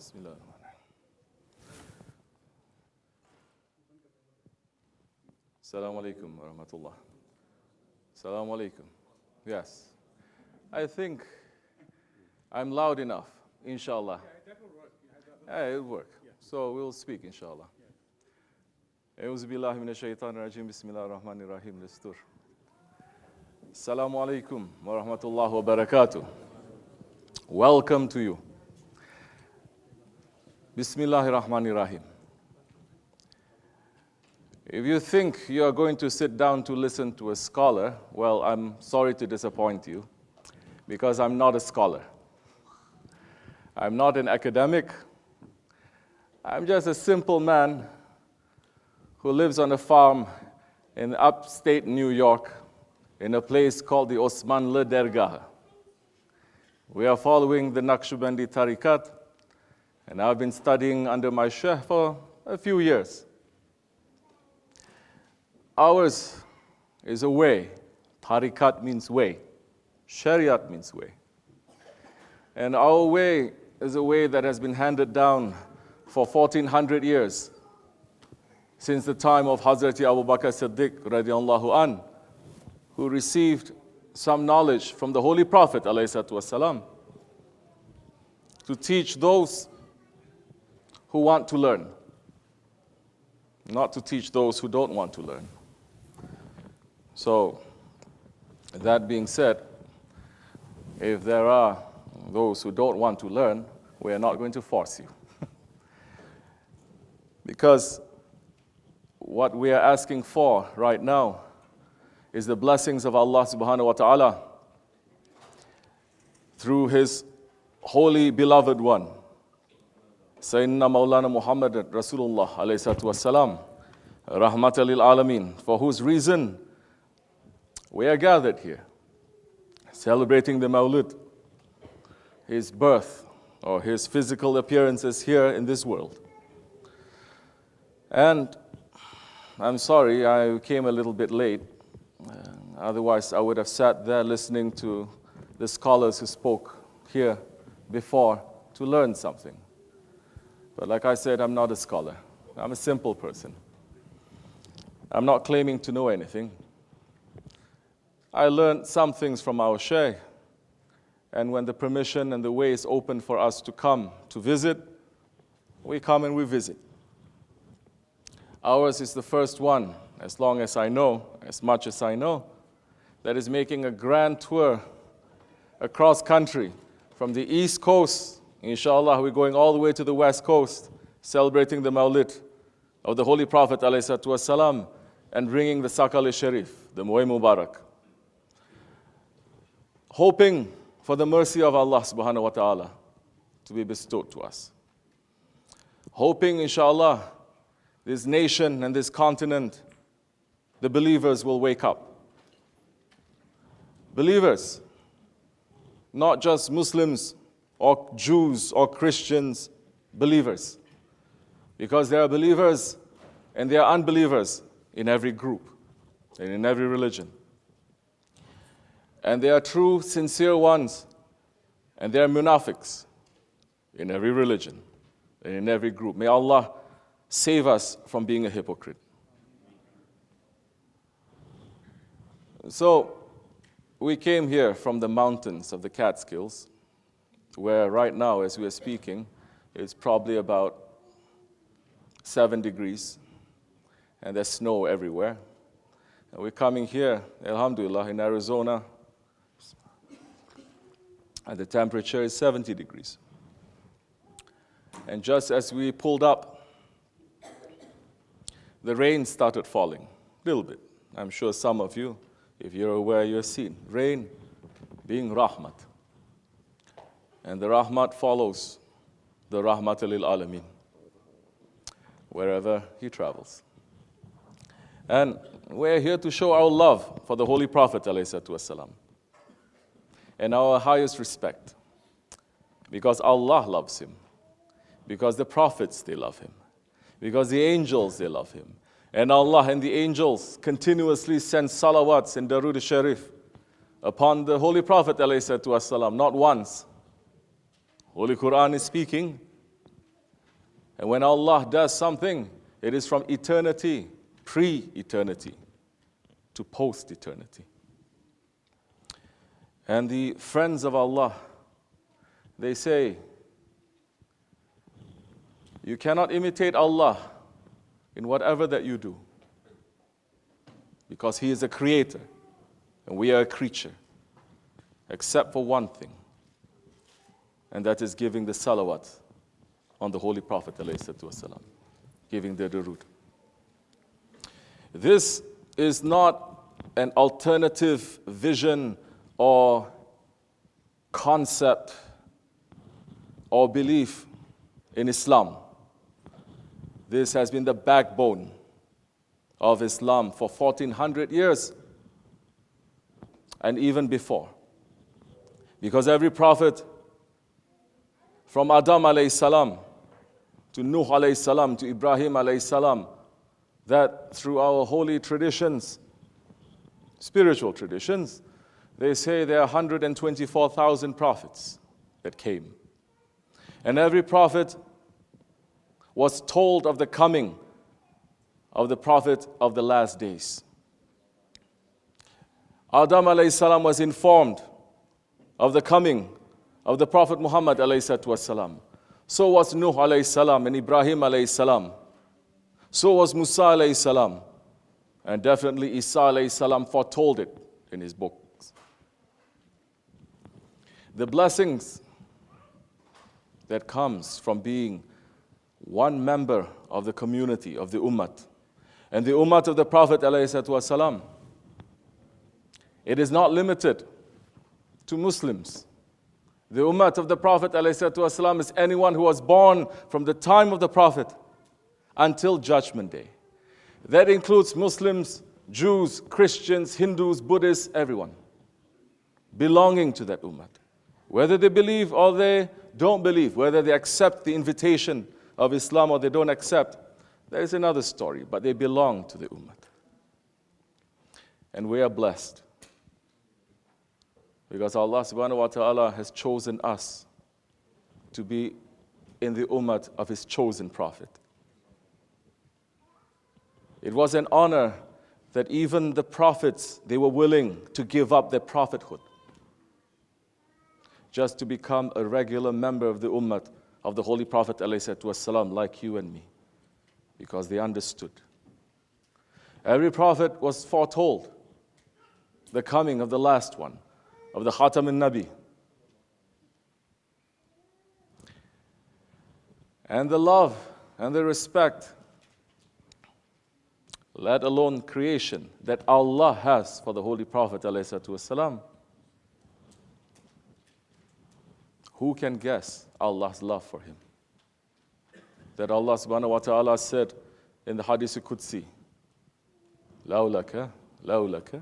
Bismillahir. Assalamu alaikum wa rahmatullah. Assalamu alaikum. Yes. I think I'm loud enough, inshallah. That will work. Yeah, it'll work. So we'll speak, inshallah. A'udhu billahi minash shaitanir rajim. Bismillahir Rahmaanir Raheem. Listur. Assalamu alaikum wa rahmatullah wa barakatuh. Welcome to you. Bismillahir Rahmaanir Raheem. If you think you are going to sit down to listen to a scholar, well, I'm sorry to disappoint you, because I'm not a scholar. I'm not an academic. I'm just a simple man who lives on a farm in upstate New York in a place called the OSMANLI DERGAHI. We are following the Naqshbandi Tariqat, and I've been studying under my Shaykh for a few years. Ours is a way. Tariqat means way. Shariat means way. And our way is a way that has been handed down for 1400 years, since the time of Hazrat Abu Bakr Siddiq radiallahu an, who received some knowledge from the Holy Prophet ﷺ to teach those who want to learn, not to teach those who don't want to learn. So, that being said, if there are those who don't want to learn, we are not going to force you. Because what we are asking for right now is the blessings of Allah subhanahu wa ta'ala through His holy beloved one, Sayyidina Maulana Muhammad Rasulullah alayhi salatu wassalam, Rahmatan lil Alameen, for whose reason we are gathered here, celebrating the Mawlid, His birth, or His physical appearances here in this world. And I'm sorry, I came a little bit late. Otherwise, I would have sat there listening to the scholars who spoke here before to learn something. But like I said, I'm not a scholar. I'm a simple person. I'm not claiming to know anything. I learned some things from our Shaykh, and when the permission and the way is open for us to come to visit, we come and we visit. Ours is the first one, as long as I know, as much as I know, that is making a grand tour across country, from the East Coast, inshallah, we're going all the way to the West Coast, celebrating the Mawlid of the Holy Prophet ﷺ, and bringing the Sakal Sharif, the Muay Mubarak, hoping for the mercy of Allah subhanahu wa ta'ala to be bestowed to us. Hoping, inshallah, this nation and this continent, the believers will wake up. Believers, not just Muslims or Jews or Christians, believers. Because there are believers and there are unbelievers in every group and in every religion. And there are true, sincere ones, and there are munafiqs in every religion and in every group. May Allah save us from being a hypocrite. So, we came here from the mountains of the Catskills, where right now, as we are speaking, it's probably about 7 degrees, and there's snow everywhere. And we're coming here, alhamdulillah, in Arizona, and the temperature is 70 degrees. And just as we pulled up, the rain started falling, a little bit. I'm sure some of you, if you're aware, you've seen rain being rahmat. And the rahmat follows the rahmat lil alameen, wherever he travels. And we're here to show our love for the Holy Prophet ﷺ, and our highest respect, because Allah loves him, because the prophets, they love him, because the angels, they love him. And Allah and the angels continuously send salawats and darud sharif upon the Holy Prophet ﷺ, not once. Holy Quran is speaking And when Allah does something, it is from eternity, pre-eternity, to post-eternity. And the friends of Allah, they say, you cannot imitate Allah in whatever that you do, because He is a creator and we are a creature, except for one thing, and that is giving the salawat on the Holy Prophet ﷺ, giving the durood. This is not an alternative vision or concept or belief in Islam. This has been the backbone of Islam for 1400 years and even before. Because every prophet, from Adam alayhi salam to Nuh alayhi salam to Ibrahim alayhi salam, that through our holy traditions, spiritual traditions, they say there are 124,000 prophets that came. And every prophet was told of the coming of the prophet of the last days. Adam alayhi salam was informed of the coming of the Prophet Muhammad alayhi salam. So was Nuh alayhi salam and Ibrahim alayhi salam. So was Musa alayhi salam. And definitely Isa alayhi salam foretold it in his books. The blessings that comes from being one member of the community, of the ummah, and the ummah of the Prophet ﷺ, it is not limited to Muslims. The ummah of the Prophet ﷺ is anyone who was born from the time of the Prophet until Judgment Day. That includes Muslims, Jews, Christians, Hindus, Buddhists, everyone belonging to that ummah. Whether they believe or they don't believe, whether they accept the invitation of Islam or they don't accept, there is another story, but they belong to the ummah. And we are blessed because Allah subhanahu wa ta'ala has chosen us to be in the ummah of His chosen prophet. It was an honor that even the prophets, they were willing to give up their prophethood just to become a regular member of the ummah of the Holy Prophet ﷺ, like you and me, because they understood. Every prophet was foretold the coming of the last one, of the Khatme Nabi. And the love and the respect, let alone creation, that Allah has for the Holy Prophet ﷺ, who can guess Allah's love for him? That Allah subhanahu wa ta'ala said in the Hadith Qudsi, Lawlaka, lawlaka.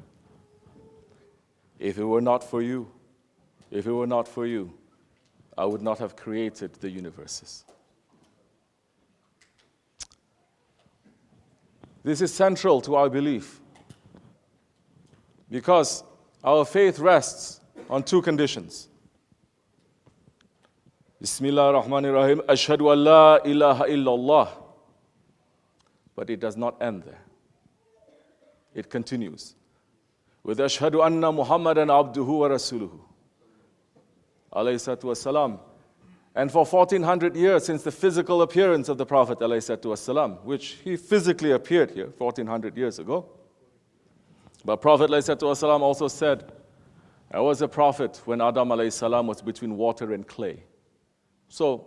If it were not for you, I would not have created the universes. This is central to our belief because our faith rests on two conditions. Bismillahir, Rahmaanir, Ashhadu an la ilaha illallah. But it does not end there. It continues with Ashhadu anna Muhammadan abduhu wa rasuluhu. Alayhi salatu wassalam. And for 1400 years since the physical appearance of the Prophet alayhi salatu wassalam, which he physically appeared here 1400 years ago. But Prophet alayhi salatu wassalam also said, I was a prophet when Adam alayhi salam was between water and clay. So,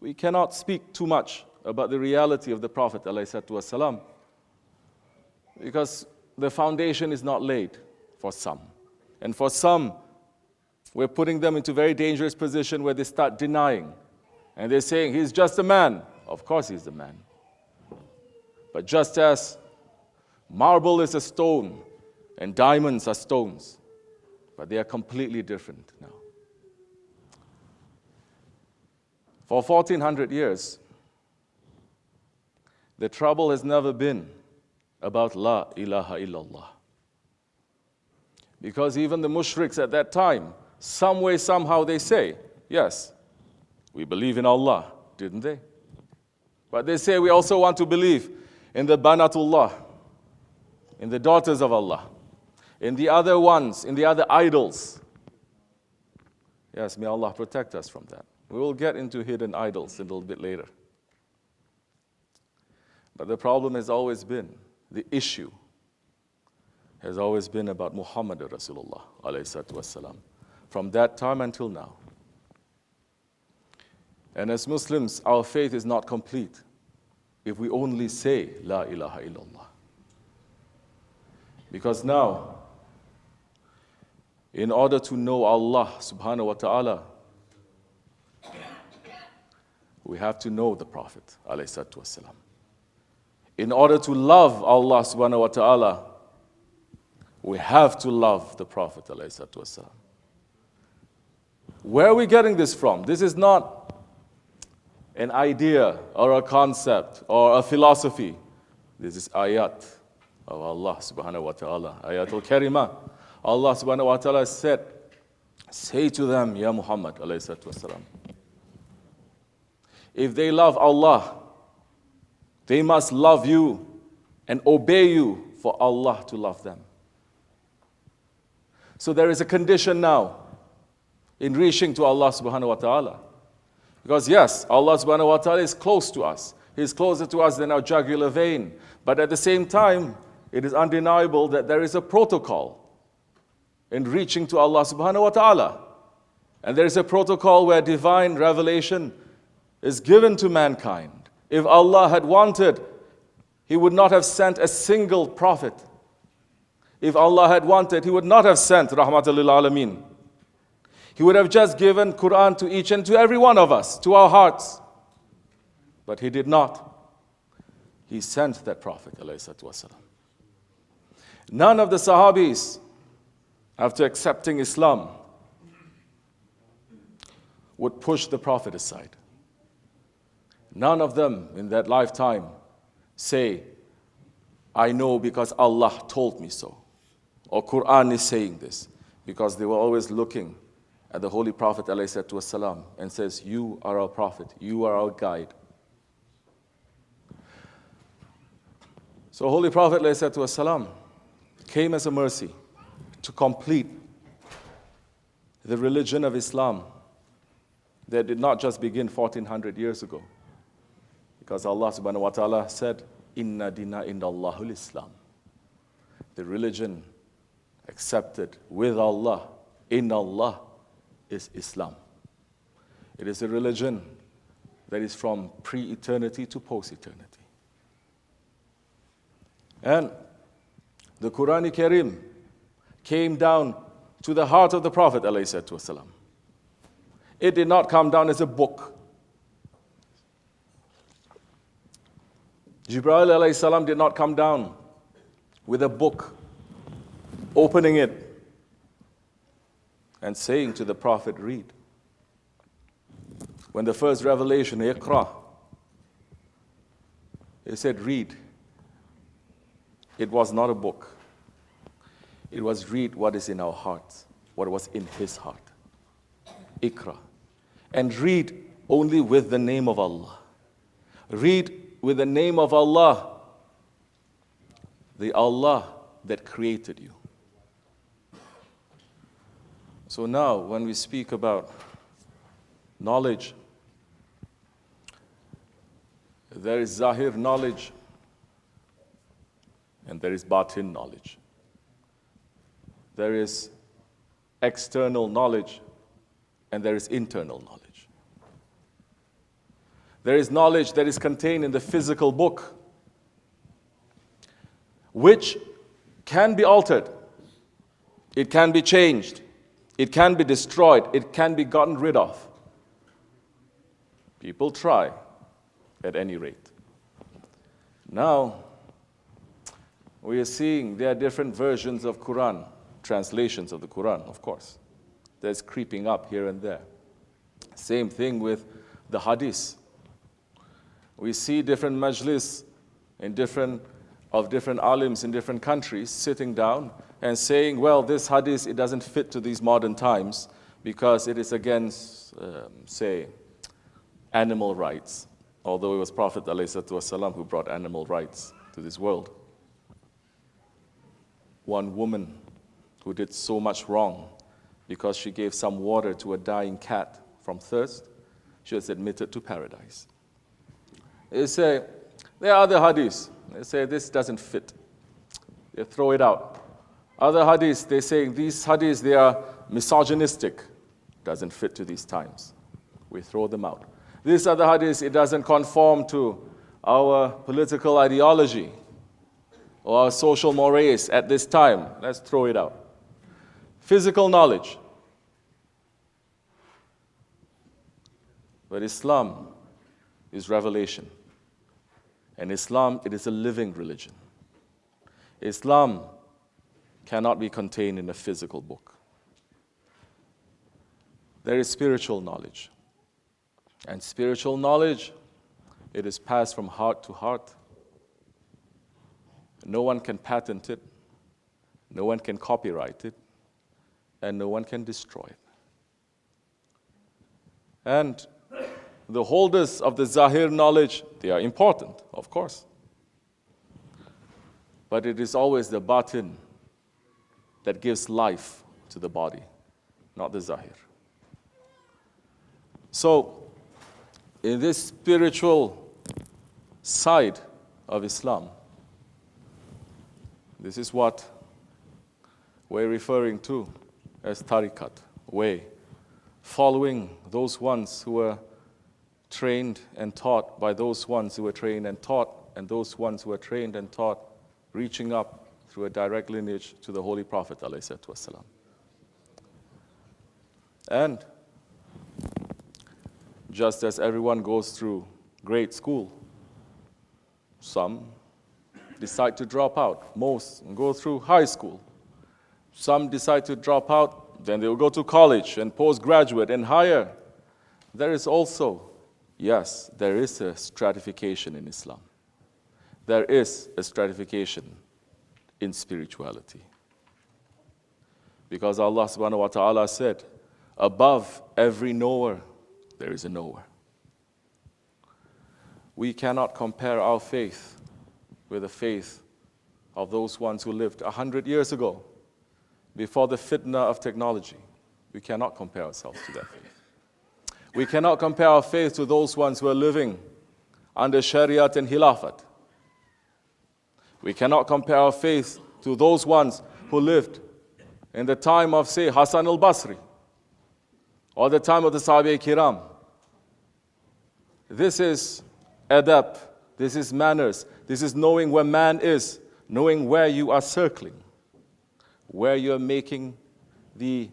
we cannot speak too much about the reality of the Prophet ﷺ because the foundation is not laid for some. And for some, we're putting them into a very dangerous position where they start denying. And they're saying, he's just a man. Of course he's a man. But just as marble is a stone and diamonds are stones, but they are completely different now. For 1400 years, the trouble has never been about La ilaha illallah. Because even the mushriks at that time, some way, somehow they say, yes, we believe in Allah, didn't they? But they say we also want to believe in the Banatullah, in the daughters of Allah, in the other ones, in the other idols. Yes, may Allah protect us from that. We will get into hidden idols a little bit later. But the problem has always been, the issue has always been about Muhammad Rasulullah alayhi salatu wasalam, from that time until now. And as Muslims, our faith is not complete if we only say La ilaha illallah. Because now, in order to know Allah subhanahu wa ta'ala, we have to know the Prophet alayhi salatu wasalam. In order to love Allah subhanahu wa ta'ala, we have to love the Prophet alayhi salatu wasalam. Where are we getting this from? This is not an idea or a concept or a philosophy. This is ayat of Allah subhanahu wa ta'ala. Ayatul Karimah. Allah subhanahu wa ta'ala said, say to them, Ya Muhammad alayhi salatu wasalam, if they love Allah, they must love you and obey you for Allah to love them. So there is a condition now in reaching to Allah subhanahu wa ta'ala. Because yes, Allah subhanahu wa ta'ala is close to us. He is closer to us than our jugular vein. But at the same time, it is undeniable that there is a protocol in reaching to Allah subhanahu wa ta'ala. And there is a protocol where divine revelation is given to mankind. If Allah had wanted, He would not have sent a single prophet. If Allah had wanted, He would not have sent Rahmaanir lil Alameen. He would have just given Quran to each and to every one of us, to our hearts. But He did not. He sent that Prophet alayhi salatu wasalam. None of the Sahabis, after accepting Islam, would push the Prophet aside. None of them in that lifetime say, I know because Allah told me so, or Quran is saying this, because they were always looking at the Holy Prophet ﷺ and says, you are our Prophet, you are our guide. So Holy Prophet ﷺ came as a mercy to complete the religion of Islam that did not just begin 1400 years ago. Because Allah subhanahu wa ta'ala said, Inna dina indallahul Islam. The religion accepted with Allah, in Allah, is Islam. It is a religion that is from pre-eternity to post-eternity. And the Quran Karim came down to the heart of the Prophet ﷺ. It did not come down as a book. Jibreel alayhi salam did not come down with a book, opening it and saying to the Prophet, read. When the first revelation, Iqra, he said, read. It was not a book. It was read what is in our hearts, what was in his heart. Iqra. And read only with the name of Allah. Read with the name of Allah, the Allah that created you. So now, when we speak about knowledge, there is Zahir knowledge and there is Batin knowledge. There is external knowledge and there is internal knowledge. There is knowledge that is contained in the physical book, which can be altered, it can be changed, it can be destroyed, it can be gotten rid of. People try at any rate. Now, we are seeing there are different versions of Quran, translations of the Quran, of course. That's creeping up here and there. Same thing with the Hadith. We see different majlis in different alims in different countries sitting down and saying, well, this hadith, it doesn't fit to these modern times because it is against, say, animal rights although it was Prophet ﷺ who brought animal rights to this world. One woman who did so much wrong because she gave some water to a dying cat from thirst, she was admitted to paradise. They say, there are other hadiths. They say this doesn't fit. They throw it out. Other hadiths, they say these hadiths, they are misogynistic. Doesn't fit to these times. We throw them out. These other hadiths, it doesn't conform to our political ideology or our social mores at this time. Let's throw it out. Physical knowledge. But Islam is revelation. And Islam, it is a living religion. Islam cannot be contained in a physical book. There is spiritual knowledge. And spiritual knowledge, it is passed from heart to heart. No one can patent it. No one can copyright it. And no one can destroy it. And the holders of the Zahir knowledge, they are important, of course. But it is always the batin that gives life to the body, not the Zahir. So, in this spiritual side of Islam, this is what we're referring to as tariqat, way, following those ones who were trained and taught by those ones who were trained and taught, and those ones who were trained and taught, reaching up through a direct lineage to the Holy Prophet ﷺ. And just as everyone goes through grade school, some decide to drop out. Most go through high school. Some decide to drop out, then they will go to college and postgraduate and higher. There is also, yes, there is a stratification in Islam. There is a stratification in spirituality. Because Allah subhanahu wa ta'ala said, above every knower, there is a knower. We cannot compare our faith with the faith of those ones who lived 100 years ago, before the fitna of technology. We cannot compare ourselves to that faith. We cannot compare our faith to those ones who are living under Shariat and Khilafat. We cannot compare our faith to those ones who lived in the time of, say, Hassan al-Basri, or the time of the Sahabe Kiram. This is adab, this is manners, this is knowing where man is, knowing where you are circling, where you are making the,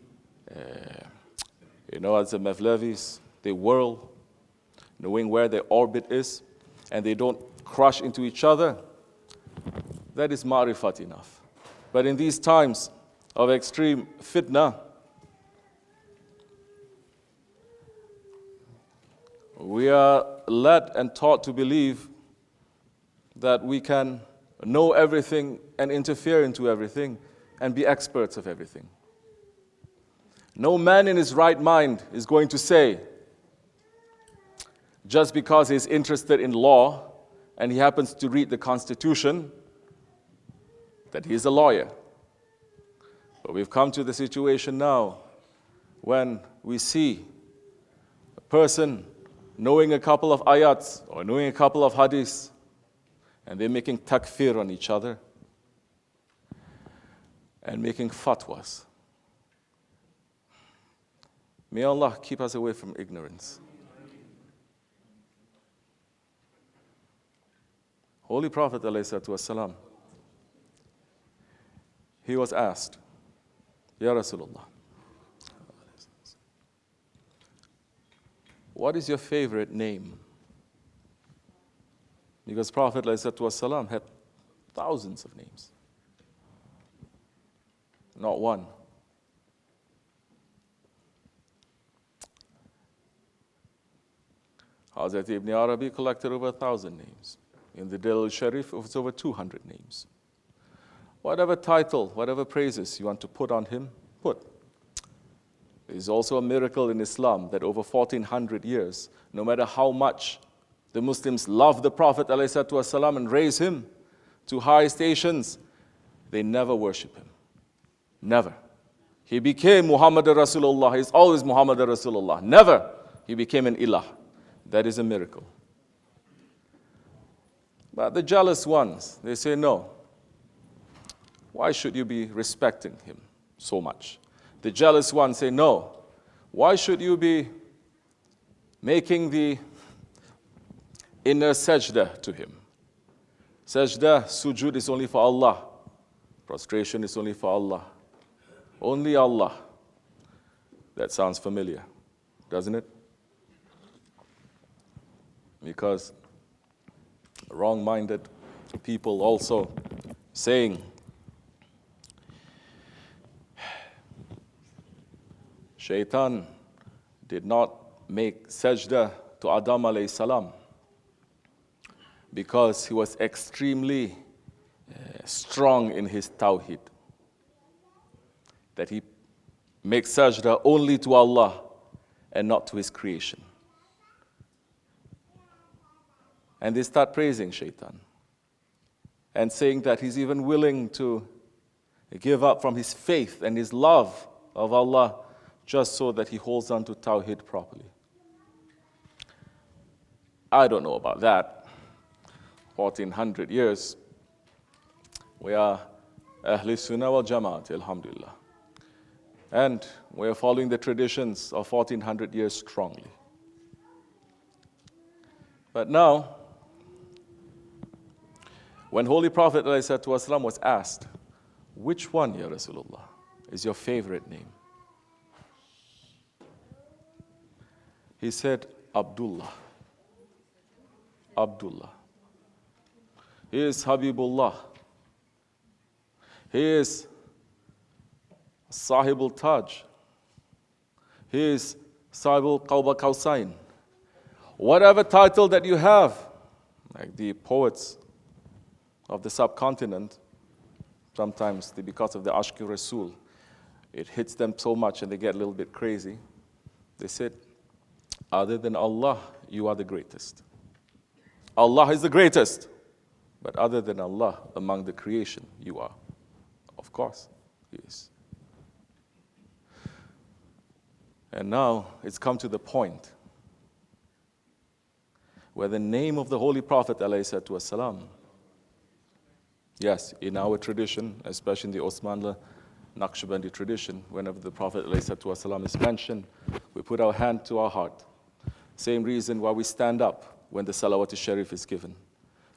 as the Mevlevis, they whirl, knowing where their orbit is, and they don't crush into each other. That is ma'rifat enough. But in these times of extreme fitna, we are led and taught to believe that we can know everything and interfere into everything and be experts of everything. No man in his right mind is going to say, just because he's interested in law and he happens to read the Constitution, that he's a lawyer. But we've come to the situation now when we see a person knowing a couple of ayats or knowing a couple of hadiths, and they're making takfir on each other and making fatwas. May Allah keep us away from ignorance. Holy Prophet ﷺ, he was asked, Ya Rasulullah, what is your favorite name? Because Prophet ﷺ had thousands of names. Not one. Hazrat Ibn Arabi collected over 1,000 names. In the Dalil Sharif, it was over 200 names. Whatever title, whatever praises you want to put on him, put. It is also a miracle in Islam that over 1,400 years, no matter how much The Muslims love the Prophet ﷺ and raise him to high stations. They never worship him. Never. He became Muhammad Rasulullah. He's always Muhammad Rasulullah. Never. He became an ilah. That is a miracle. But the jealous ones, they say, no. Why should you be respecting him so much? The jealous ones say, no. Why should you be making the inner sajda to him? Sajda, sujud is only for Allah. Prostration is only for Allah. Only Allah. That sounds familiar, doesn't it? Because wrong-minded people also saying, Shaitan did not make sajda to Adam alayhi salam because he was extremely strong in his tawhid. That he makes sajda only to Allah and not to his creation. And they start praising Shaitan and saying that he's even willing to give up from his faith and his love of Allah just so that he holds on to Tawhid properly. I don't know about that. 1400 years, we are Ahli Sunnah wal Jamaat, alhamdulillah. And we are following the traditions of 1400 years strongly. But now, when Holy Prophet ﷺ was asked, which one, Ya Rasulullah, is your favorite name? He said, Abdullah. Abdullah. He is Habibullah. He is Sahibul Taj. He is Sahibul Qawba Qawsain. Whatever title that you have, like the poets of the subcontinent, sometimes because of the Ashki Rasul, it hits them so much and they get a little bit crazy. They said, other than Allah, you are the greatest. Allah is the greatest. But other than Allah, among the creation, you are. Of course, He is. And now it's come to the point where the name of the Holy Prophet ﷺ, yes, in our tradition, especially in the OSMANLI Naqshbandi tradition, whenever the Prophet ﷺ is mentioned, we put our hand to our heart. Same reason why we stand up when the Salawat Sharif is given.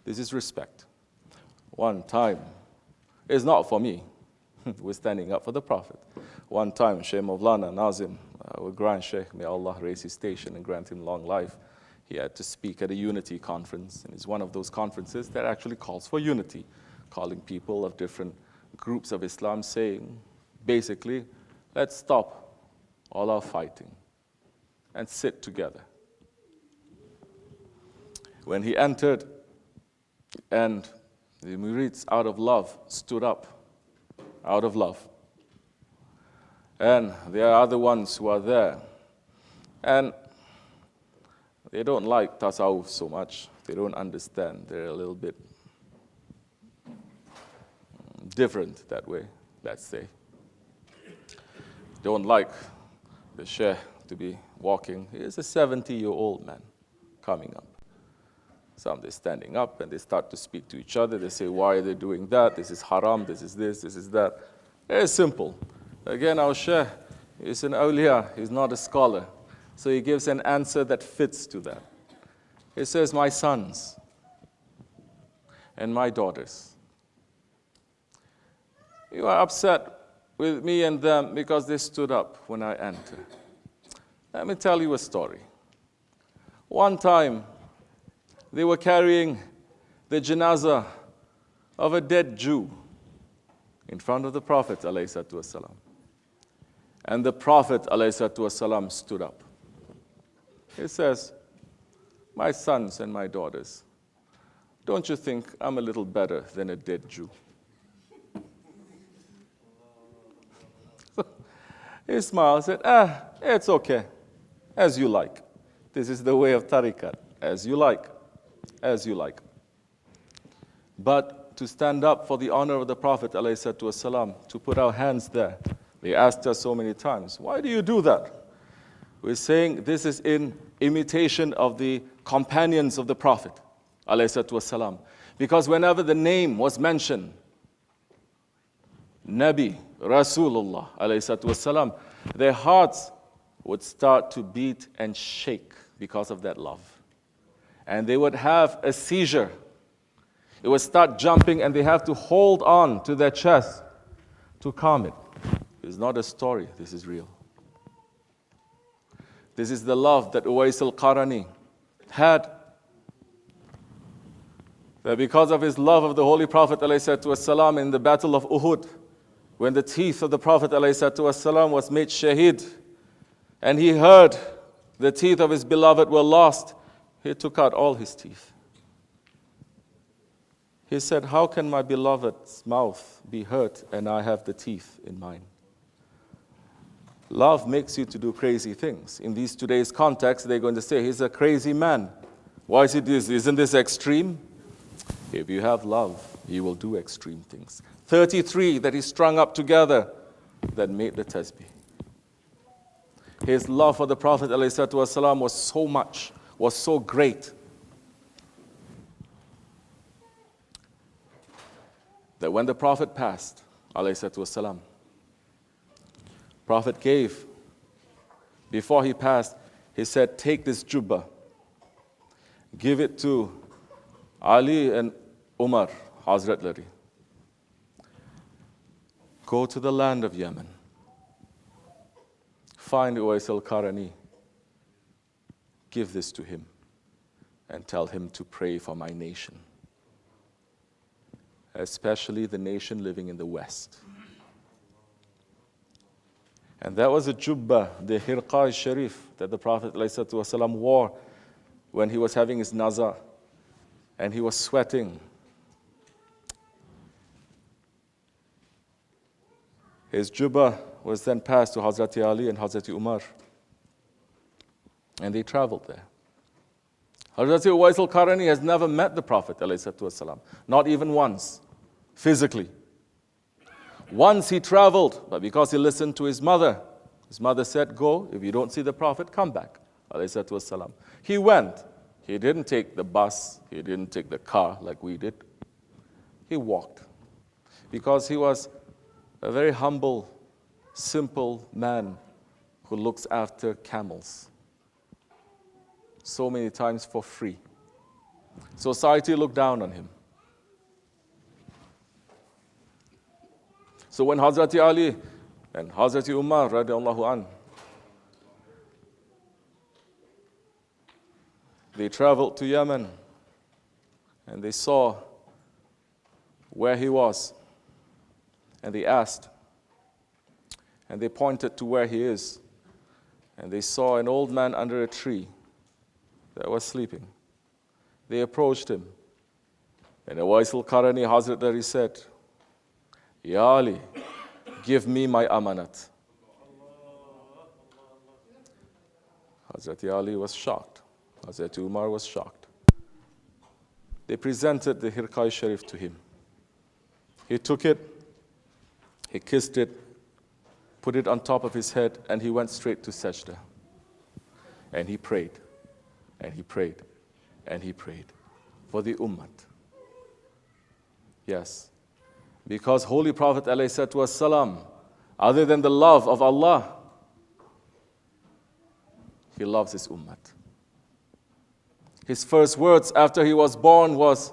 This is respect. One time, it's not for me. We're standing up for the Prophet. One time, Shaykh Mawlana Nazim, our grand Shaykh, may Allah raise his station and grant him long life, he had to speak at a unity conference, and it's one of those conferences that actually calls for unity, calling people of different groups of Islam, saying, basically, let's stop all our fighting and sit together. When he entered, and the Murids, out of love, stood up, out of love. And there are other ones who are there. And they don't like tasawwuf so much. They don't understand. They're a little bit different that way, let's say. Don't like the Shaykh to be walking. He is a 70-year-old man coming up. Some they're standing up and they start to speak to each other. They say, why are they doing that? This is haram, this is this is that. Very simple. Again, our Shaykh is an awliya, he's not a scholar. So he gives an answer that fits to that. He says, my sons and my daughters, you are upset with me and them because they stood up when I entered. Let me tell you a story. One time, they were carrying the janazah of a dead Jew in front of the Prophet ﷺ. And the Prophet ﷺ stood up. He says, my sons and my daughters, don't you think I'm a little better than a dead Jew? He smiled, said, it's okay, as you like. This is the way of tariqat, as you like. as you like. But to stand up for the honor of the Prophet ﷺ, to put our hands there, they asked us so many times, why do you do that? We're saying this is in imitation of the companions of the Prophet ﷺ. Because whenever the name was mentioned, Nabi, Rasulullah ﷺ, their hearts would start to beat and shake because of that love. And they would have a seizure. It would start jumping and they have to hold on to their chest to calm it. It's not a story, this is real. This is the love that Uwais al-Qarani had. That because of his love of the Holy Prophet ﷺ in the Battle of Uhud, when the teeth of the Prophet ﷺ was made shaheed, and he heard the teeth of his beloved were lost, he took out all his teeth. He said, how can my beloved's mouth be hurt and I have the teeth in mine? Love makes you to do crazy things. In today's context, they're going to say, he's a crazy man. Why is he this? Isn't this extreme? If you have love, you will do extreme things. 33 that he strung up together that made the tasbih. His love for the Prophet ﷺ was so much, was so great, that when the Prophet passed, ﷺ, Prophet gave, before he passed, he said, take this jubbah, give it to Ali and Umar, Hazrat Lari. Go to the land of Yemen. Find Uwais al-Qarani. Give this to him and tell him to pray for my nation, especially the nation living in the West. And that was a jubbah, the hirqa sharif that the Prophet ﷺ wore when he was having his nazar and he was sweating. His jubbah was then passed to Hazrat Ali and Hazrat Umar, and they traveled there. Hazrat Uwais al-Qarani has never met the Prophet ﷺ, not even once, physically. Once he traveled, but because he listened to his mother said, go, if you don't see the Prophet, come back. He went. He didn't take the bus, he didn't take the car like we did. He walked. Because he was a very humble, simple man who looks after camels. So many times for free. Society looked down on him. So when Hazrat Ali and Hazrat Umar radiallahu anh, they traveled to Yemen and they saw where he was, and they asked, and they pointed to where he is, and they saw an old man under a tree that was sleeping. They approached him, and Uwais al-Qarani Hazrat Dari said, Ya Ali, give me my amanat. Hazrat Ali was shocked. Hazrat Umar was shocked. They presented the Hirqa Sharif to him. He took it, he kissed it, put it on top of his head, and he went straight to Sajda. And he prayed, and he prayed, and he prayed for the Ummah. Yes. Because Holy Prophet ﷺ, other than the love of Allah, he loves his ummah. His first words after he was born was,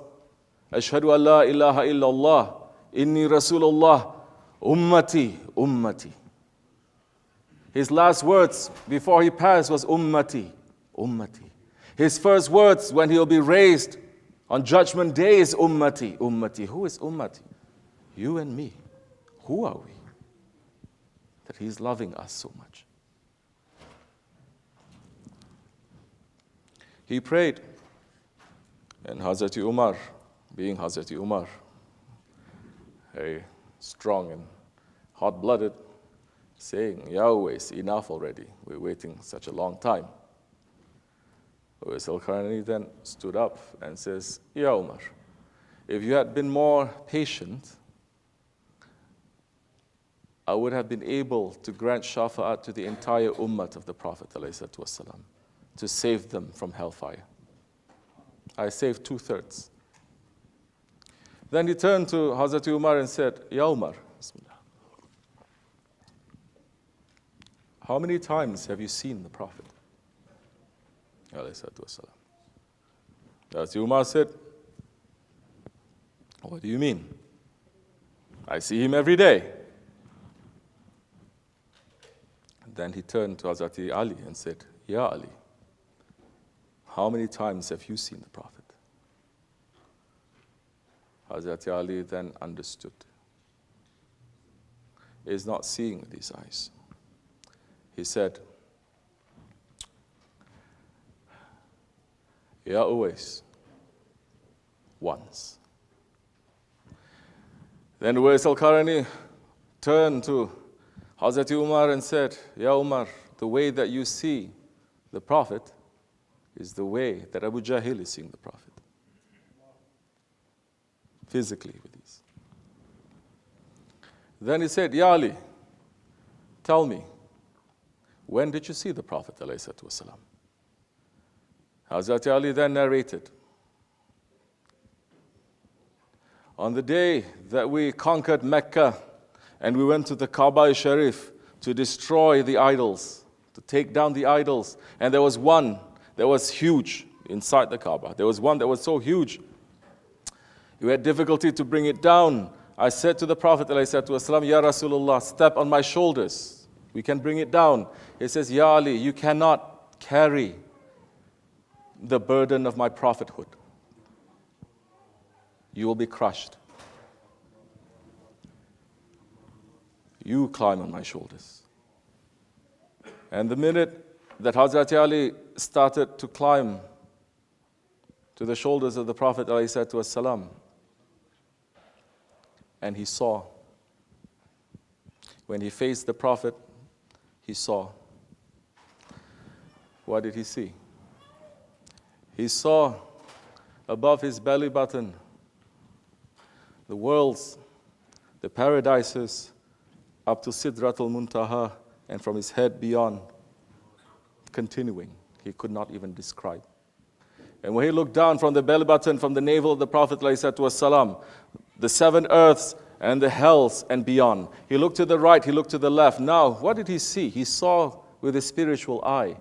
Ashhadu an la ilaha illallah, inni Rasulullah, ummati, ummati. His last words before he passed was ummati, ummati. His first words when he will be raised on Judgment Day is ummati, ummati. Who is ummati? You and me. Who are we? That he's loving us so much. He prayed, and Hazrat Umar, being Hazrat Umar, very strong and hot-blooded, saying, Ya Uwais, enough already. We're waiting such a long time. Uwais al-Qarni then stood up and says, Ya Umar, if you had been more patient, I would have been able to grant shafa'at to the entire ummah of the Prophet ﷺ, to save them from hellfire. I saved 2/3. Then he turned to Hazrat Umar and said, Ya Umar, Bismillah, how many times have you seen the Prophet? Hazrat Umar said, what do you mean? I see him every day. Then he turned to Hazrat Ali and said, Ya Ali, how many times have you seen the Prophet? Hazrat Ali then understood. He is not seeing with his eyes. He said, Ya Uwais, once. Then Uwais al-Qarni turned to Hazrat Umar and said, Ya Umar, the way that you see the Prophet is the way that Abu Jahl is seeing the Prophet. Physically with these. Then he said, Ya Ali, tell me, when did you see the Prophet ﷺ? Hazrat Ali then narrated, on the day that we conquered Mecca and we went to the Kaaba Sharif to destroy the idols, to take down the idols, and there was one that was huge inside the Kaaba. There was one that was so huge, we had difficulty to bring it down. I said to the Prophet ﷺ, Ya Rasulullah, step on my shoulders. We can bring it down. He says, Ya Ali, you cannot carry the burden of my prophethood. You will be crushed. You climb on my shoulders. And the minute that Hazrat Ali started to climb to the shoulders of the Prophet ﷺ, and he saw, when he faced the Prophet, he saw. What did he see? He saw above his belly button the worlds, the paradises, up to Sidratul Muntaha, and from his head beyond, continuing. He could not even describe. And when he looked down from the belly button, from the navel of the Prophet ﷺ, the 7 earths and the hells and beyond. He looked to the right, he looked to the left. Now, what did he see? He saw with his spiritual eye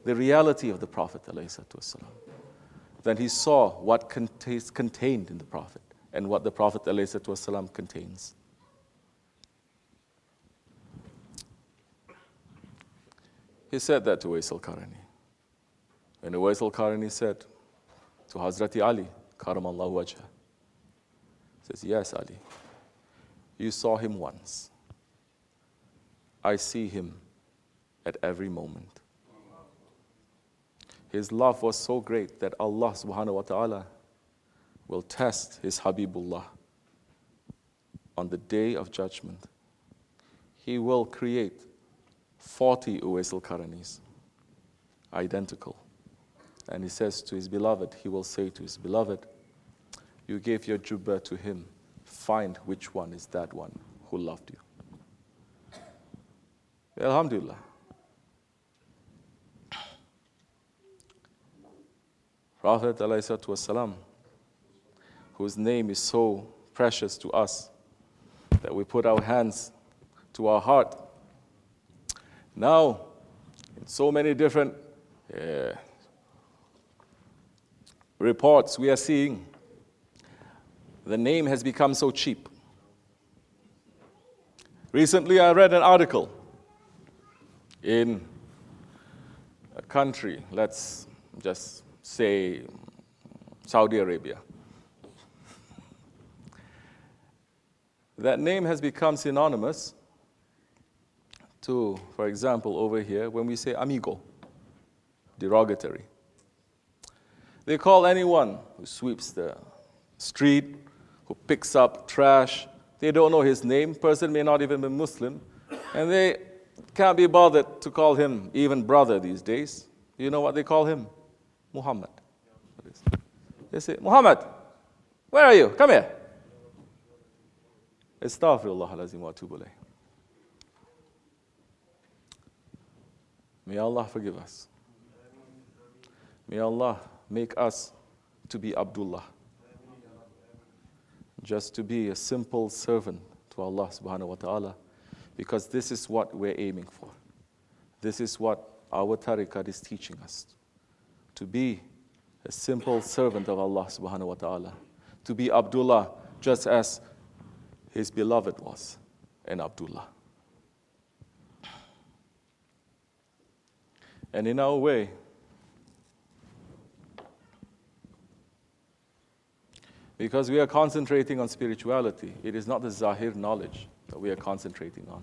the reality of the Prophet ﷺ. Then he saw what contained in the Prophet and what the Prophet ﷺ contains. He said that to Uwais al-Qarni. And Uwais al-Qarni said to Hazrat Ali, Karamallahu wajha, says, yes, Ali, you saw him once. I see him at every moment. His love was so great that Allah subhanahu wa ta'ala will test his Habibullah on the day of judgment. He will create 40 Uwais al-Qarnis, identical. And he says to his beloved, he will say to his beloved, you gave your jubbah to him. Find which one is that one who loved you. Alhamdulillah. Prophet ﷺ, whose name is so precious to us that we put our hands to our heart. Now, in so many different reports we are seeing, the name has become so cheap. Recently, I read an article in a country, let's just say Saudi Arabia. That name has become synonymous to, for example, over here, when we say amigo, derogatory. They call anyone who sweeps the street, who picks up trash. They don't know his name. Person may not even be Muslim. And they can't be bothered to call him even brother these days. You know what they call him? Muhammad. They say, Muhammad, where are you? Come here. Astaghfirullah alazim wa atubu ilayh. May Allah forgive us. May Allah make us to be Abdullah. Just to be a simple servant to Allah subhanahu wa ta'ala, because this is what we're aiming for. This is what our tariqat is teaching us. To be a simple servant of Allah subhanahu wa ta'ala. To be Abdullah just as his beloved was an Abdullah. And in our way, because we are concentrating on spirituality, it is not the zahir knowledge that we are concentrating on.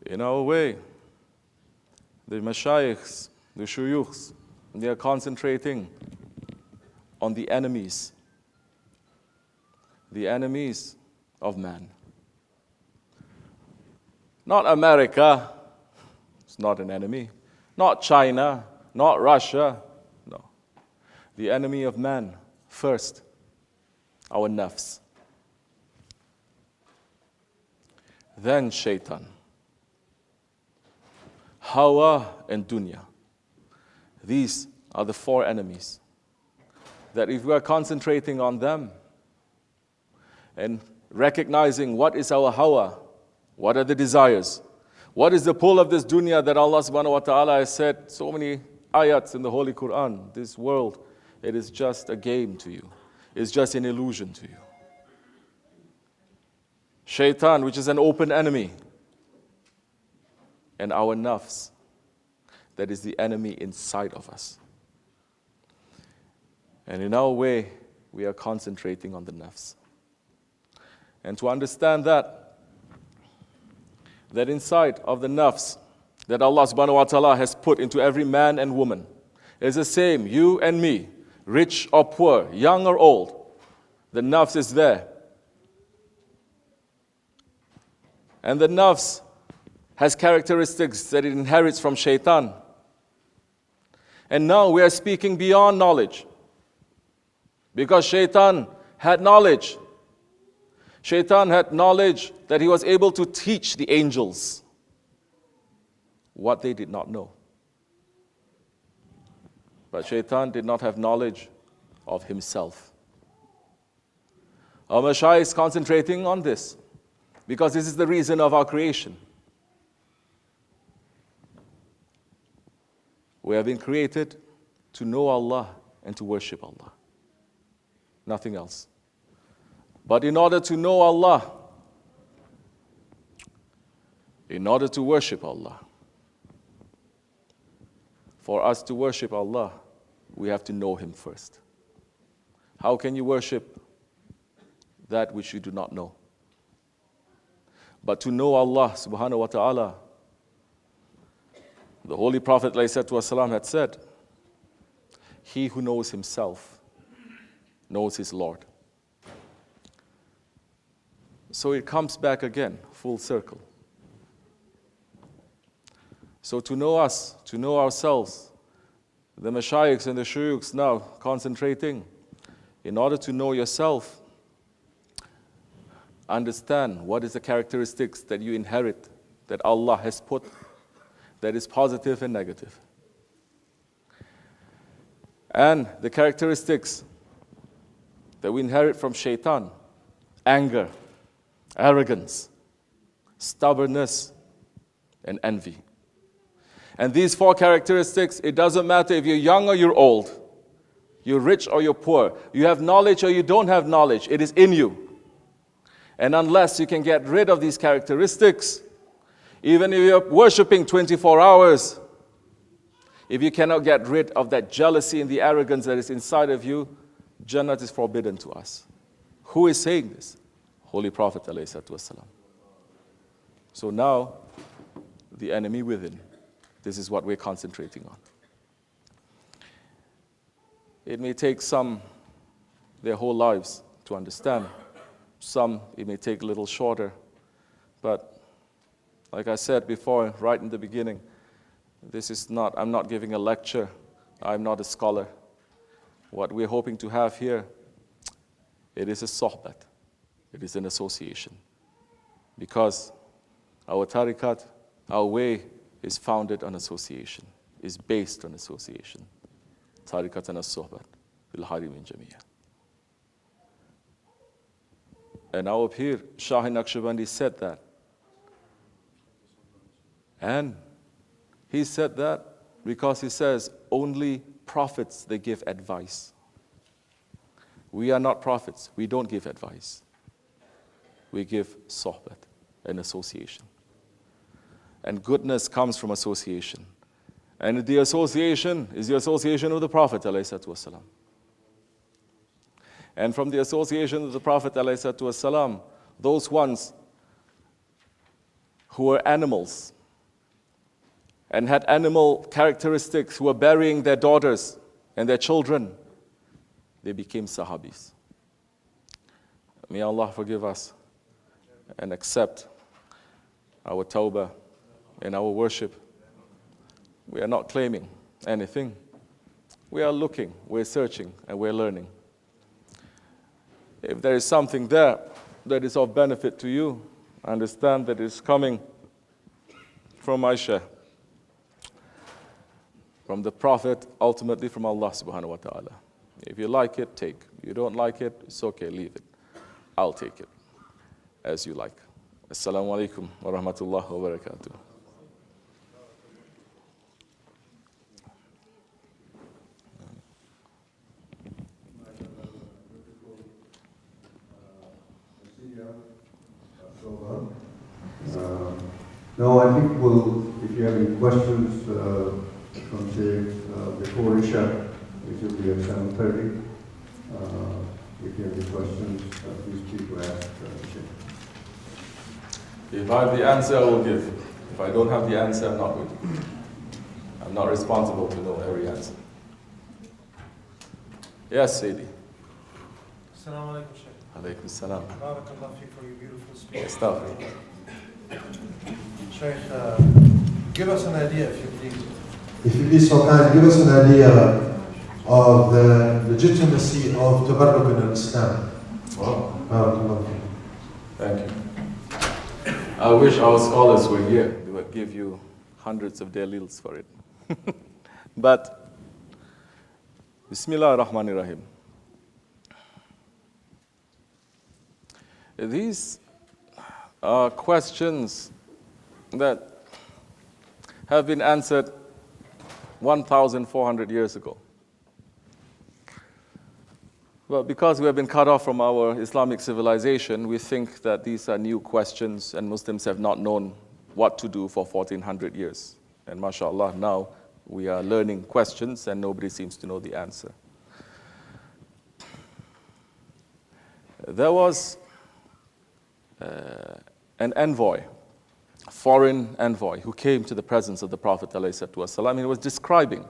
In our way, the mashaykhs, the shuyukhs, they are concentrating on the enemies of man. Not America, it's not an enemy. Not China, not Russia, no. The enemy of man, first, our nafs. Then shaitan. Hawa and dunya. These are the four enemies. That if we are concentrating on them and recognizing what is our hawa, what are the desires, what is the pull of this dunya that Allah subhanahu wa ta'ala has said so many ayats in the Holy Quran. This world, it is just a game to you. It's just an illusion to you. Shaitan, which is an open enemy. And our nafs, that is the enemy inside of us. And in our way, we are concentrating on the nafs. And to understand that inside of the nafs that Allah subhanahu wa ta'ala has put into every man and woman is the same, you and me, rich or poor, young or old. The nafs is there. And the nafs has characteristics that it inherits from shaitan. And now we are speaking beyond knowledge. Because shaitan had knowledge. Shaitan had knowledge that he was able to teach the angels what they did not know. But shaitan did not have knowledge of himself. Our Mashayikh is concentrating on this because this is the reason of our creation. We have been created to know Allah and to worship Allah. Nothing else. But in order to know Allah, in order to worship Allah, for us to worship Allah, we have to know Him first. How can you worship that which you do not know? But to know Allah subhanahu wa ta'ala, the Holy Prophet ﷺ had said, he who knows himself knows his Lord. So it comes back again, full circle. So to know us, to know ourselves, the mashayikhs and the shuyukhs now concentrating, in order to know yourself, understand what is the characteristics that you inherit, that Allah has put, that is positive and negative. And the characteristics that we inherit from shaitan, anger, arrogance, stubbornness, and envy. And these four characteristics, it doesn't matter if you're young or you're old, you're rich or you're poor, you have knowledge or you don't have knowledge, it is in you. And unless you can get rid of these characteristics, even if you're worshiping 24 hours, if you cannot get rid of that jealousy and the arrogance that is inside of you, Jannat is forbidden to us. Who is saying this? Holy Prophet ﷺ. So now, the enemy within. This is what we're concentrating on. It may take some their whole lives to understand. Some, it may take a little shorter But like I said before, right in the beginning, I'm not giving a lecture. I'm not a scholar. What we're hoping to have here, it is a sohbet. It is an association. Because our tariqat, our way is founded on association, is based on association. Tariqatan as-sohbet fil harimin jamia. And our Pir, Shah Naqshbandi, said that. And he said that because he says only prophets, they give advice. We are not prophets. We don't give advice. We give sohbet, an association. And goodness comes from association. And the association is the association of the Prophet ﷺ. And from the association of the Prophet ﷺ, those ones who were animals and had animal characteristics, who were burying their daughters and their children, they became Sahabis. May Allah forgive us and accept our tawbah and our worship. We are not claiming anything. We are looking, we're searching, and we're learning. If there is something there that is of benefit to you, understand that it's coming from Isha, from the Prophet, ultimately from Allah subhanahu wa ta'ala. If you like it, take. If you don't like it, it's okay, leave it. I'll take it as you like. Assalamu alaikum wa rahmatullahi wa barakatuh. No, I think if you have any questions from before Isha, which will be at 7:30, if you have any questions, please keep asking. If I have the answer, I will give. If I don't have the answer, I'm not good. I'm not responsible to know every answer. Yes, Sayyidi. Assalamu alaikum, Shaykh. Alaykum salam. Barakallah fi for your beautiful speech. Astaghfirullah. Shaykh, give us an idea, if you please. If you be so kind, give us an idea of the legitimacy of tabarruk in Islam. Wow. Barakallah fi. Thank you. I wish our scholars were here. They would give you hundreds of dalils for it. But, Bismillahir, Rahmaanir, Raheem. These are questions that have been answered 1,400 years ago. Well, because we have been cut off from our Islamic civilization, we think that these are new questions and Muslims have not known what to do for 1,400 years. And mashallah, now we are learning questions and nobody seems to know the answer. There was an envoy, a foreign envoy, who came to the presence of the Prophet ﷺ. He was describing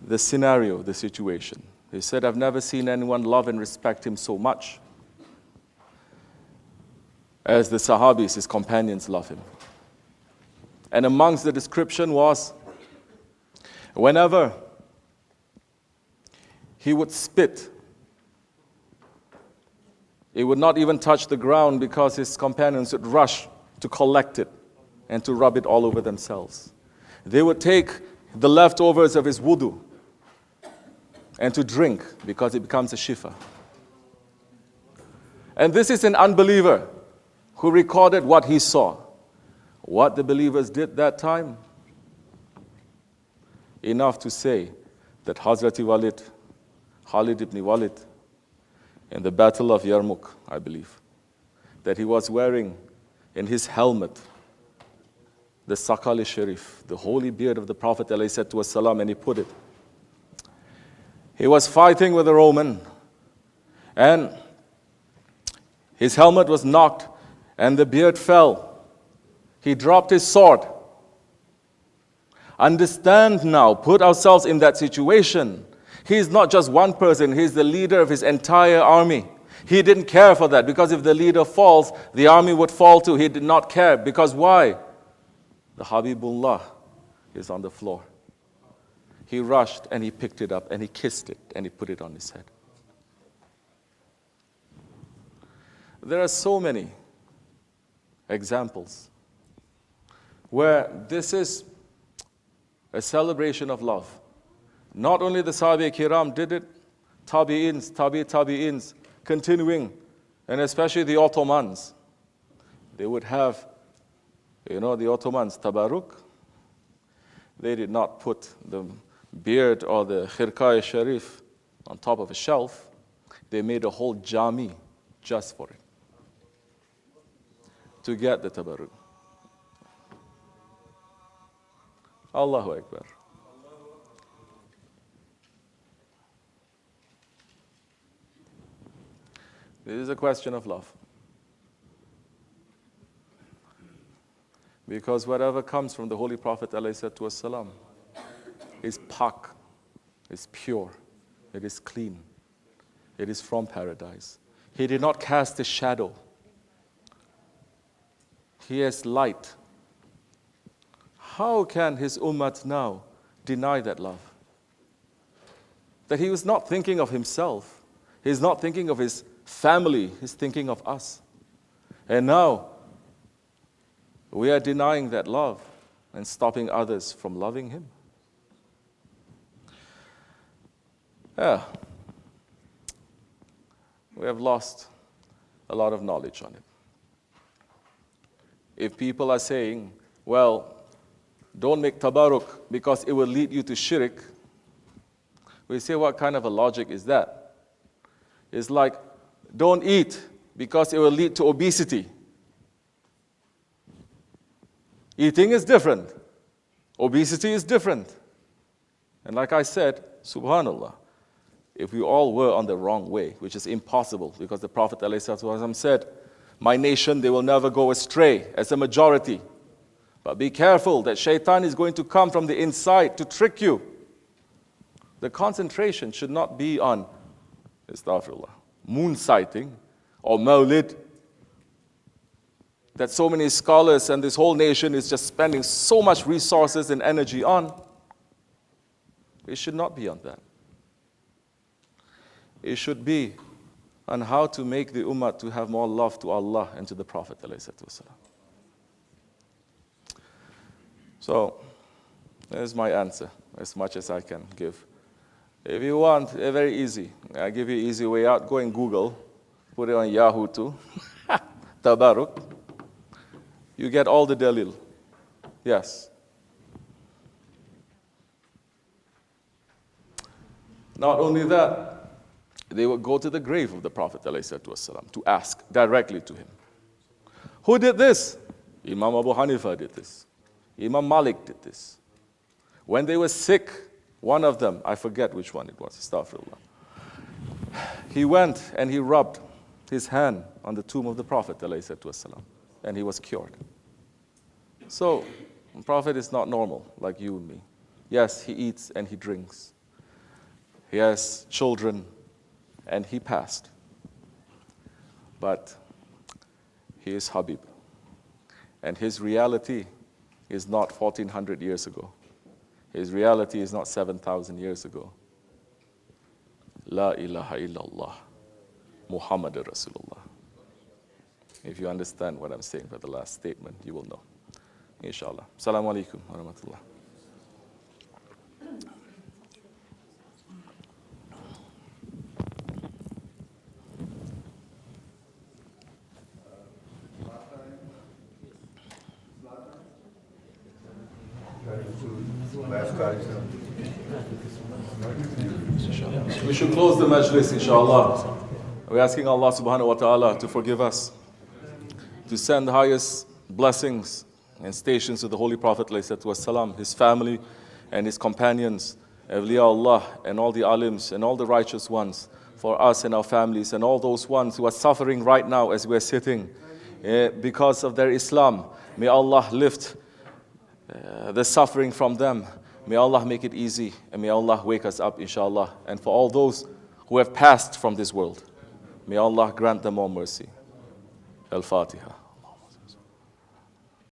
the scenario, the situation. He said, I've never seen anyone love and respect him so much as the Sahabis, his companions, love him. And amongst the description was, whenever he would spit, it would not even touch the ground because his companions would rush to collect it and to rub it all over themselves. They would take the leftovers of his wudu and to drink because it becomes a shifa. And this is an unbeliever who recorded what he saw. What the believers did that time? Enough to say that Hazrati Walid, Khalid ibn Walid, in the Battle of Yarmouk, I believe, that he was wearing in his helmet the Sakal-e Sharif, the holy beard of the Prophet ﷺ, and he put it. He was fighting with a Roman, and his helmet was knocked, and the beard fell. He dropped his sword. Understand now, put ourselves in that situation. He is not just one person, he is the leader of his entire army. He didn't care for that, because if the leader falls, the army would fall too. He did not care, because why? The Habibullah is on the floor. He rushed and he picked it up and he kissed it and he put it on his head. There are so many examples where this is a celebration of love. Not only the Sahabe Kiram did it, Tabi'ins, Tabi'ins, continuing, and especially the Ottomans. They would have, the Ottomans, Tabarruk. They did not put the beard or the khirqa sharif on top of a shelf. They made a whole jami just for it, to get the tabarruk. Allahu Akbar. This is a question of love. Because whatever comes from the Holy Prophet ﷺ is pak, is pure, it is clean, it is from paradise. He did not cast a shadow. He is light. How can his ummah now deny that love? That he was not thinking of himself. He's not thinking of his family. He's thinking of us. And now, we are denying that love and stopping others from loving him. Yeah. We have lost a lot of knowledge on it. If people are saying, well, don't make tabarruk because it will lead you to shirk, we say, what kind of a logic is that? It's like, don't eat because it will lead to obesity. Eating is different. Obesity is different. And like I said, subhanallah, if we all were on the wrong way, which is impossible, because the Prophet ﷺ said, my nation, they will never go astray as a majority. But be careful that shaitan is going to come from the inside to trick you. The concentration should not be on, astaghfirullah, moon sighting or mawlid, that so many scholars and this whole nation is just spending so much resources and energy on. It should not be on that. It should be on how to make the ummah to have more love to Allah and to the Prophet ﷺ. So, there's my answer, as much as I can give. If you want, very easy. I give you an easy way out. Go and Google. Put it on Yahoo too. Tabarruk. You get all the dalil. Yes. Not only that, they would go to the grave of the Prophet ﷺ to ask directly to him. Who did this? Imam Abu Hanifa did this. Imam Malik did this. When they were sick, one of them, I forget which one it was, astaghfirullah, he went and he rubbed his hand on the tomb of the Prophet ﷺ, and he was cured. So, the Prophet is not normal like you and me. Yes, he eats and he drinks. He has children, and he passed. But he is Habib. And his reality is not 1400 years ago. His reality is not 7,000 years ago. La ilaha illallah, Muhammadur Rasulullah. If you understand what I'm saying for the last statement, you will know. Inshallah. Assalamu alaikum wa rahmatullah. We should close the majlis, inshallah. We're asking Allah subhanahu wa ta'ala to forgive us, to send the highest blessings and stations to the Holy Prophet ﷺ, his family and his companions, awliya and all the alims and all the righteous ones, for us and our families and all those ones who are suffering right now as we're sitting because of their Islam. May Allah lift the suffering from them. May Allah make it easy, and may Allah wake us up, inshallah. And for all those who have passed from this world, May Allah grant them all mercy. Al-Fatiha.